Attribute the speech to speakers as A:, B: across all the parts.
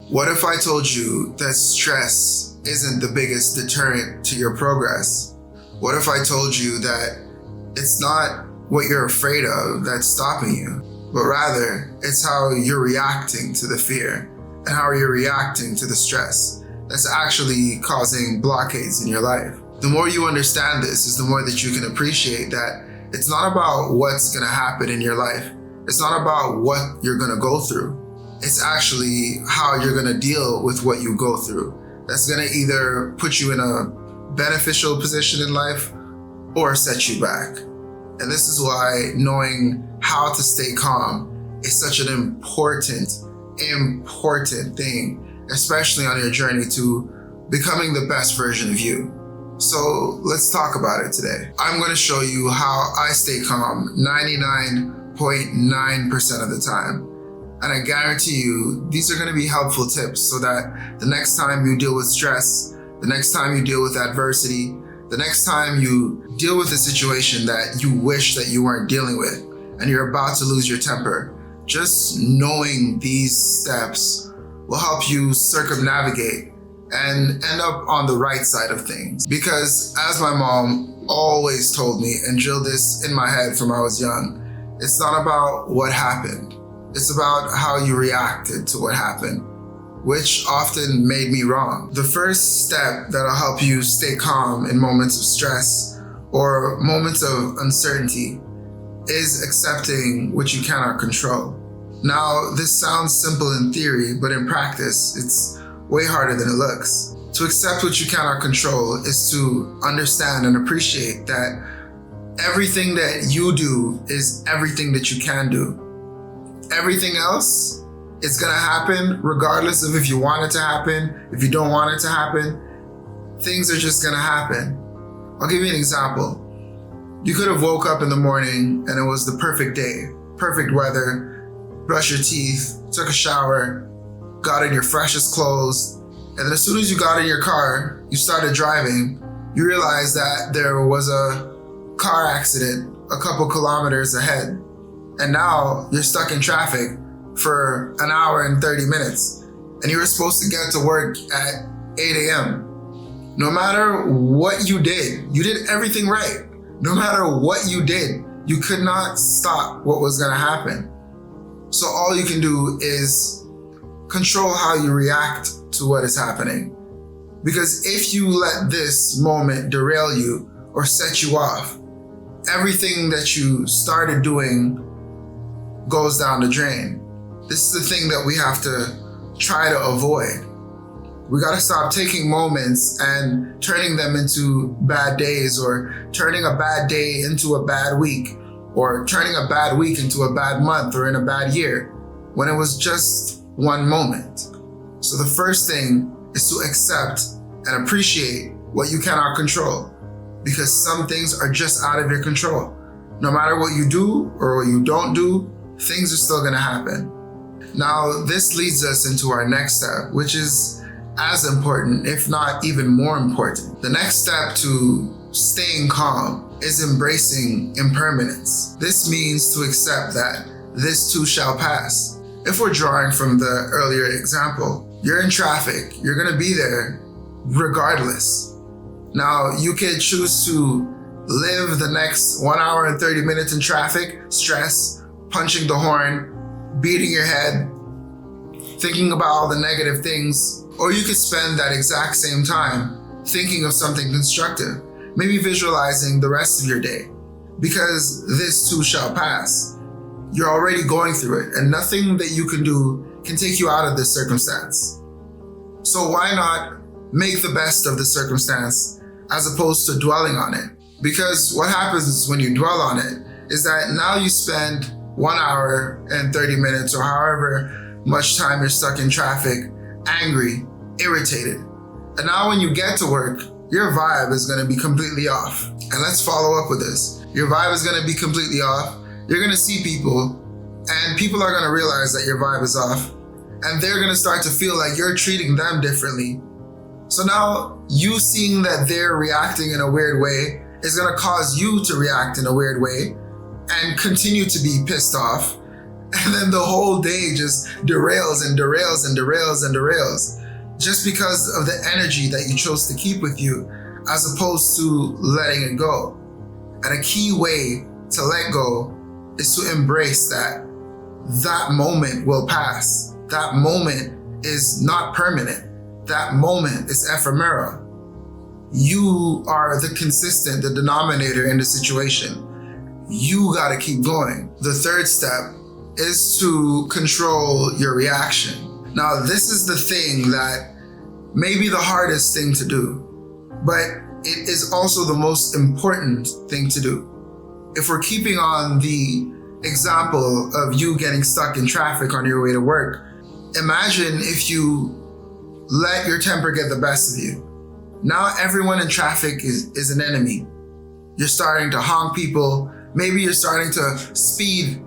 A: What if I told you that stress isn't the biggest deterrent to your progress? What if I told you that it's not what you're afraid of that's stopping you, but rather it's how you're reacting to the fear and how you're reacting to the stress that's actually causing blockades in your life? The more you understand this is the more that you can appreciate that it's not about what's going to happen in your life. It's not about what you're going to go through. It's actually how you're going to deal with what you go through. That's going to either put you in a beneficial position in life or set you back. And this is why knowing how to stay calm is such an important thing, especially on your journey to becoming the best version of you. So let's talk about it today. I'm going to show you how I stay calm 99.9% of the time. And I guarantee you, these are going to be helpful tips so that the next time you deal with stress, the next time you deal with adversity, the next time you deal with a situation that you wish that you weren't dealing with and you're about to lose your temper, just knowing these steps will help you circumnavigate and end up on the right side of things. Because as my mom always told me and drilled this in my head from I was young, it's not about what happened. It's about how you reacted to what happened, which often made me wrong. The first step that'll help you stay calm in moments of stress or moments of uncertainty is accepting what you cannot control. Now, this sounds simple in theory, but in practice, it's way harder than it looks. To accept what you cannot control is to understand and appreciate that everything that you do is everything that you can do. Everything else is gonna happen regardless of if you want it to happen, if you don't want it to happen. Things are just gonna happen. I'll give you an example. You could have woke up in the morning and it was the perfect day, perfect weather, brushed your teeth, took a shower, got in your freshest clothes, and then as soon as you got in your car, you started driving, you realized that there was a car accident a couple kilometers ahead. And now you're stuck in traffic for an hour and 30 minutes. And you were supposed to get to work at 8 a.m. No matter what you did everything right. No matter what you did, you could not stop what was gonna happen. So all you can do is control how you react to what is happening. Because if you let this moment derail you or set you off, everything that you started doing goes down the drain. This is the thing that we have to try to avoid. We gotta stop taking moments and turning them into bad days, or turning a bad day into a bad week, or turning a bad week into a bad month or in a bad year, when it was just one moment. So the first thing is to accept and appreciate what you cannot control, because some things are just out of your control. No matter what you do or what you don't do, things are still gonna happen. Now, this leads us into our next step, which is as important, if not even more important. The next step to staying calm is embracing impermanence. This means to accept that this too shall pass. If we're drawing from the earlier example, you're in traffic, you're gonna be there regardless. Now, you could choose to live the next 1 hour and 30 minutes in traffic, stress, punching the horn, beating your head, thinking about all the negative things, or you could spend that exact same time thinking of something constructive, maybe visualizing the rest of your day, because this too shall pass. You're already going through it, and nothing that you can do can take you out of this circumstance. So why not make the best of the circumstance as opposed to dwelling on it? Because what happens when you dwell on it is that now you spend 1 hour and 30 minutes or however much time you're stuck in traffic, angry, irritated. And now when you get to work, your vibe is gonna be completely off. And let's follow up with this. Your vibe is gonna be completely off. You're gonna see people, and people are gonna realize that your vibe is off, and they're gonna start to feel like you're treating them differently. So now you seeing that they're reacting in a weird way is gonna cause you to react in a weird way and continue to be pissed off. And then the whole day just derails and derails and derails and derails just because of the energy that you chose to keep with you as opposed to letting it go. And a key way to let go is to embrace that moment will pass. That moment is not permanent. That moment is ephemeral. You are the consistent, the denominator in the situation. You gotta keep going. The third step is to control your reaction. Now, this is the thing that may be the hardest thing to do, but it is also the most important thing to do. If we're keeping on the example of you getting stuck in traffic on your way to work, imagine if you let your temper get the best of you. Now everyone in traffic is an enemy. You're starting to honk people. Maybe you're starting to speed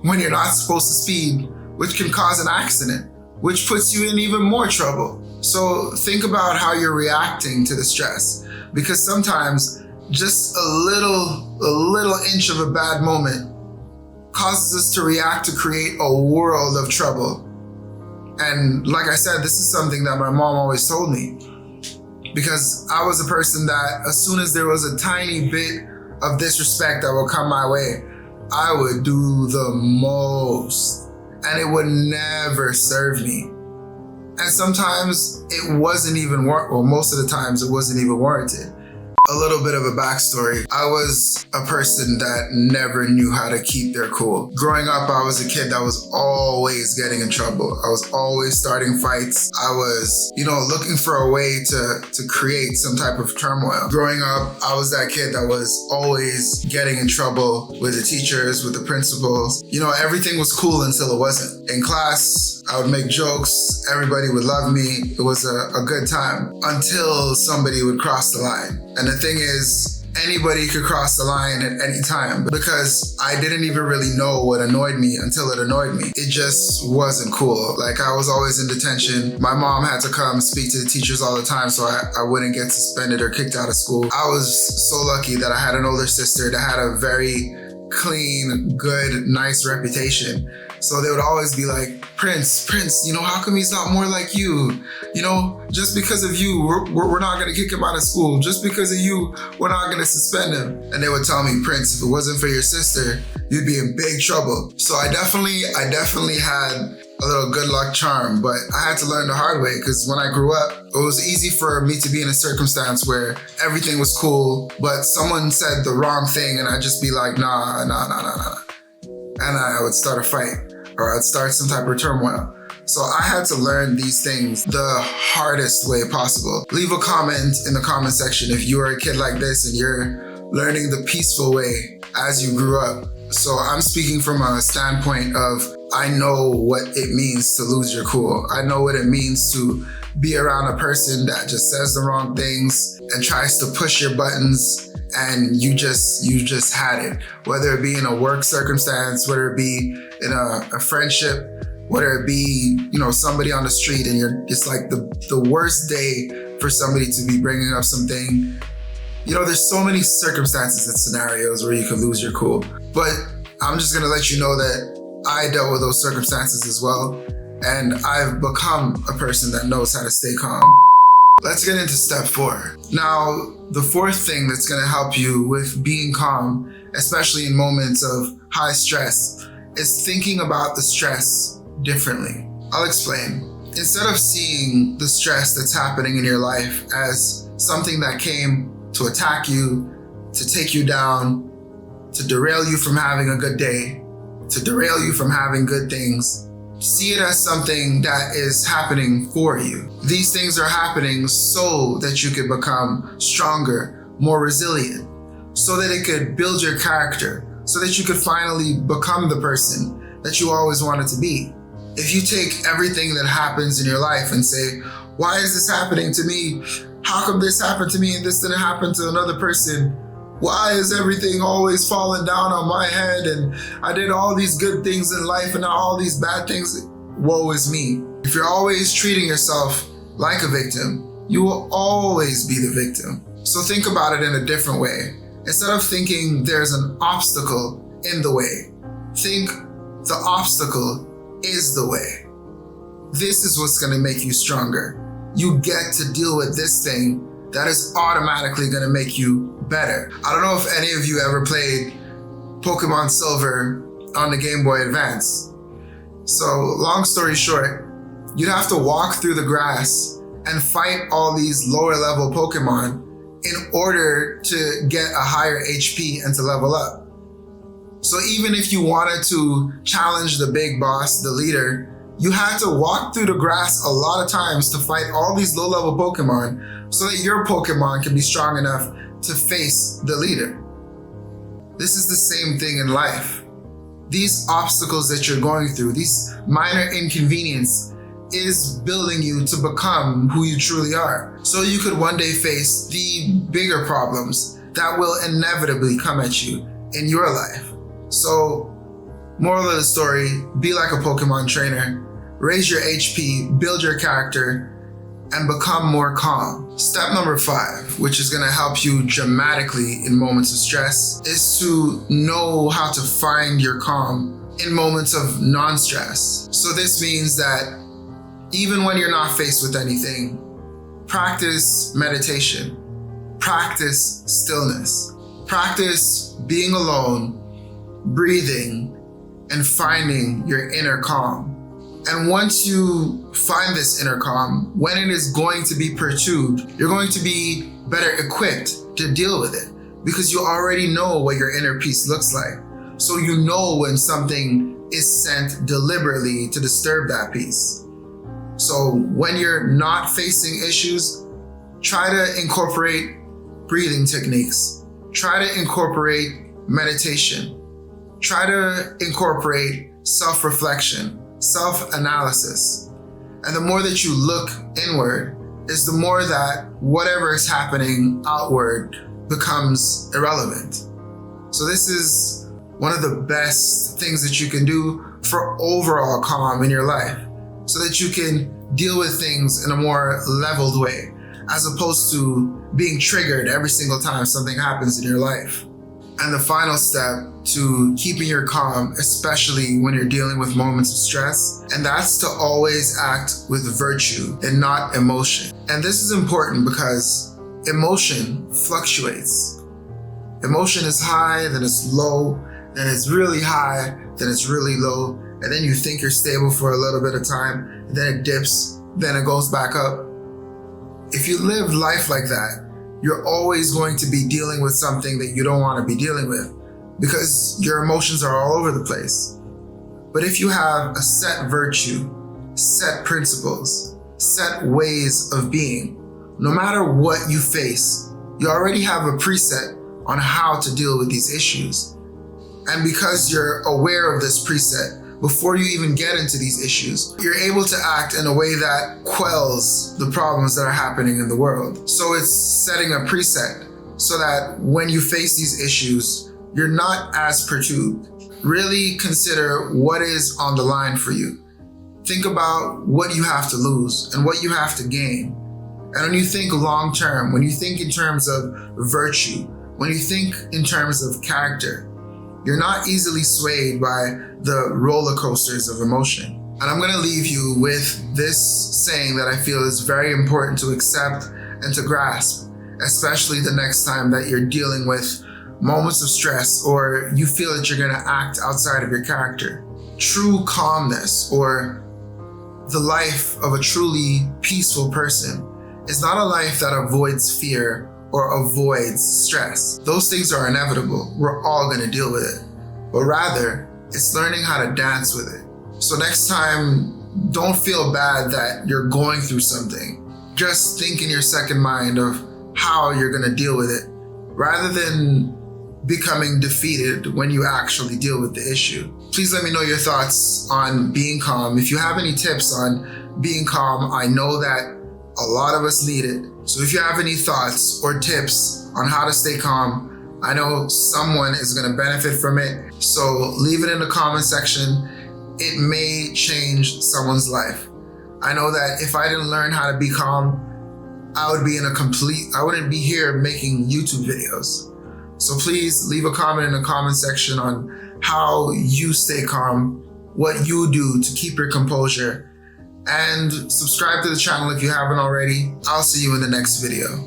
A: when you're not supposed to speed, which can cause an accident, which puts you in even more trouble. So think about how you're reacting to the stress, because sometimes just a little inch of a bad moment causes us to react to create a world of trouble. And like I said, this is something that my mom always told me, because I was a person that as soon as there was a tiny bit of disrespect that would come my way, I would do the most, and it would never serve me. And sometimes it wasn't even most of the times it wasn't even warranted. A little bit of a backstory. I was a person that never knew how to keep their cool. Growing up, I was a kid that was always getting in trouble. I was always starting fights. I was, looking for a way to create some type of turmoil. Growing up, I was that kid that was always getting in trouble with the teachers, with the principals. Everything was cool until it wasn't. In class, I would make jokes. Everybody would love me. It was a good time until somebody would cross the line. And the thing is, anybody could cross the line at any time, because I didn't even really know what annoyed me until it annoyed me. It just wasn't cool. Like, I was always in detention. My mom had to come speak to the teachers all the time so I wouldn't get suspended or kicked out of school. I was so lucky that I had an older sister that had a very clean, good, nice reputation. So they would always be like, Prince, how come he's not more like you? Just because of you, we're not going to kick him out of school. Just because of you, we're not going to suspend him. And they would tell me, Prince, if it wasn't for your sister, you'd be in big trouble. So I definitely had a little good luck charm, but I had to learn the hard way, because when I grew up, it was easy for me to be in a circumstance where everything was cool, but someone said the wrong thing and I'd just be like, nah. And I would start a fight, or I'd start some type of turmoil. So I had to learn these things the hardest way possible. Leave a comment in the comment section if you are a kid like this and you're learning the peaceful way as you grew up. So I'm speaking from a standpoint of, I know what it means to lose your cool. I know what it means to be around a person that just says the wrong things and tries to push your buttons, and you just had it. Whether it be in a work circumstance, whether it be in a friendship, whether it be, somebody on the street, and it's like the worst day for somebody to be bringing up something. There's so many circumstances and scenarios where you could lose your cool. But I'm just gonna let you know that I dealt with those circumstances as well, and I've become a person that knows how to stay calm. Let's get into step 4. Now, the fourth thing that's gonna help you with being calm, especially in moments of high stress, is thinking about the stress differently. I'll explain. Instead of seeing the stress that's happening in your life as something that came to attack you, to take you down, to derail you from having a good day, to derail you from having good things, see it as something that is happening for you. These things are happening so that you could become stronger, more resilient, so that it could build your character, so that you could finally become the person that you always wanted to be. If you take everything that happens in your life and say, why is this happening to me? How come this happened to me and this didn't happen to another person? Why is everything always falling down on my head? And I did all these good things in life and now all these bad things. Woe is me. If you're always treating yourself like a victim, you will always be the victim. So think about it in a different way. Instead of thinking there's an obstacle in the way, think The obstacle is the way. This is what's going to make you stronger. You get to deal with this thing that is automatically going to make you better. I don't know if any of you ever played Pokemon Silver on the Game Boy Advance. So long story short, you'd have to walk through the grass and fight all these lower level Pokemon in order to get a higher HP and to level up. So even if you wanted to challenge the big boss, the leader, you had to walk through the grass a lot of times to fight all these low level Pokemon so that your Pokemon can be strong enough to face the leader. This is the same thing in life. These obstacles that you're going through, these minor inconvenience, is building you to become who you truly are. So you could one day face the bigger problems that will inevitably come at you in your life. So, moral of the story, be like a Pokemon trainer, raise your HP, build your character, and become more calm. Step number 5, which is gonna help you dramatically in moments of stress, is to know how to find your calm in moments of non-stress. So this means that even when you're not faced with anything, practice meditation, practice stillness, practice being alone, breathing, and finding your inner calm. And once you find this inner calm, when it is going to be perturbed, you're going to be better equipped to deal with it because you already know what your inner peace looks like. So you know when something is sent deliberately to disturb that peace. So when you're not facing issues, try to incorporate breathing techniques. Try to incorporate meditation. Try to incorporate self-reflection, self-analysis. And the more that you look inward is the more that whatever is happening outward becomes irrelevant. So this is one of the best things that you can do for overall calm in your life, so that you can deal with things in a more leveled way, as opposed to being triggered every single time something happens in your life. And the final step to keeping your calm, especially when you're dealing with moments of stress, and that's to always act with virtue and not emotion. And this is important because emotion fluctuates. Emotion is high, then it's low, then it's really high, then it's really low, and then you think you're stable for a little bit of time, and then it dips, then it goes back up. If you live life like that, you're always going to be dealing with something that you don't want to be dealing with because your emotions are all over the place. But if you have a set virtue, set principles, set ways of being, no matter what you face, you already have a preset on how to deal with these issues. And because you're aware of this preset, before you even get into these issues, you're able to act in a way that quells the problems that are happening in the world. So it's setting a preset so that when you face these issues, you're not as perturbed. Really consider what is on the line for you. Think about what you have to lose and what you have to gain. And when you think long term, when you think in terms of virtue, when you think in terms of character, you're not easily swayed by the roller coasters of emotion. And I'm gonna leave you with this saying that I feel is very important to accept and to grasp, especially the next time that you're dealing with moments of stress or you feel that you're gonna act outside of your character. True calmness, or the life of a truly peaceful person, is not a life that avoids fear or avoids stress. Those things are inevitable. We're all gonna deal with it. But rather, it's learning how to dance with it. So next time, don't feel bad that you're going through something. Just think in your second mind of how you're gonna deal with it, rather than becoming defeated when you actually deal with the issue. Please let me know your thoughts on being calm. If you have any tips on being calm, I know that a lot of us need it. So if you have any thoughts or tips on how to stay calm, I know someone is going to benefit from it. So leave it in the comment section. It may change someone's life. I know that if I didn't learn how to be calm, I wouldn't be here making YouTube videos. So please leave a comment in the comment section on how you stay calm what you do to keep your composure. And subscribe to the channel if you haven't already. I'll see you in the next video.